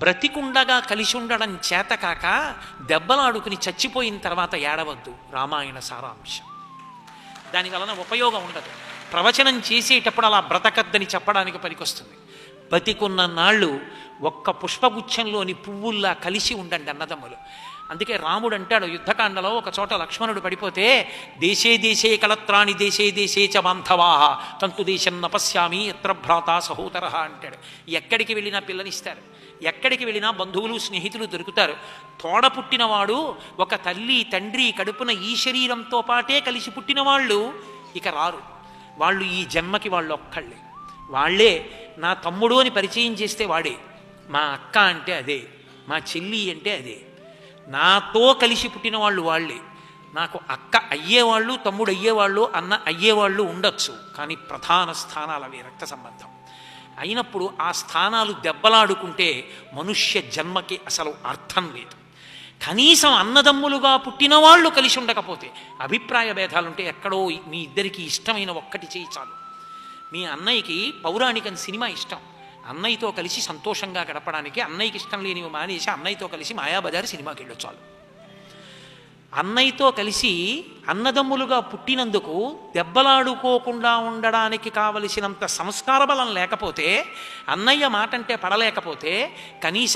బ్రతికుండగా కలిసి ఉండడం చేతకాక దెబ్బలాడుకుని చచ్చిపోయిన తర్వాత ఏడవద్దు. రామాయణ సారాంశం. దాని వలన ఉపయోగం ఉండదు. ప్రవచనం చేసేటప్పుడు అలా బ్రతకద్దని చెప్పడానికి పనికొస్తుంది. బతికున్న నాళ్ళు ఒక్క పుష్పగుచ్ఛంలోని పువ్వుల్లా కలిసి ఉండండి అన్నదమ్ములు. అందుకే రాముడు అంటాడు యుద్ధకాండలో, ఒక చోట లక్ష్మణుడు పడిపోతే, దేశే దేశే కలత్రాణి దేశే దేశే చ బాంధవాహ తంతు దేశం నపశ్యామి ఎత్ర భ్రాత సహోదర అంటాడు. ఎక్కడికి వెళ్ళినా పిల్లనిస్తారు, ఎక్కడికి వెళ్ళినా బంధువులు స్నేహితులు దొరుకుతారు. తోడ పుట్టినవాడు, ఒక తల్లి తండ్రి కడుపున ఈ శరీరంతో పాటే కలిసి పుట్టిన వాళ్ళు ఇక రారు. వాళ్ళు ఈ జన్మకి వాళ్ళు ఒక్కళ్ళే. వాళ్ళే నా తమ్ముడు అని పరిచయం చేస్తే వాడే, మా అక్క అంటే అదే, మా చెల్లి అంటే అదే. నాతో కలిసి పుట్టిన వాళ్ళు వాళ్ళే. నాకు అక్క అయ్యేవాళ్ళు, తమ్ముడు అయ్యేవాళ్ళు, అన్న అయ్యేవాళ్ళు ఉండొచ్చు, కానీ ప్రధాన స్థానాలు అవి రక్త సంబంధం అయినప్పుడు ఆ స్థానాలు దెబ్బలాడుకుంటే మనుష్య జన్మకి అసలు అర్థం లేదు. కనీసం అన్నదమ్ములుగా పుట్టిన వాళ్ళు కలిసి ఉండకపోతే, అభిప్రాయ భేదాలుంటే ఎక్కడో మీ ఇద్దరికి ఇష్టమైన ఒక్కటి చేయి చాలు. మీ అన్నయ్యకి పౌరాణికం సినిమా ఇష్టం, అన్నయ్యతో కలిసి సంతోషంగా గడపడానికి అన్నయ్యకి ఇష్టం లేనివి మానేసి అన్నయ్యతో కలిసి మాయాబజార్ సినిమాకి వెళ్ళొచ్చు చాలు. అన్నయ్యతో కలిసి అన్నదమ్ములుగా పుట్టినందుకు దెబ్బలాడుకోకుండా ఉండడానికి కావలసినంత సంస్కార బలం లేకపోతే, అన్నయ్య మాటంటే పడలేకపోతే, కనీసం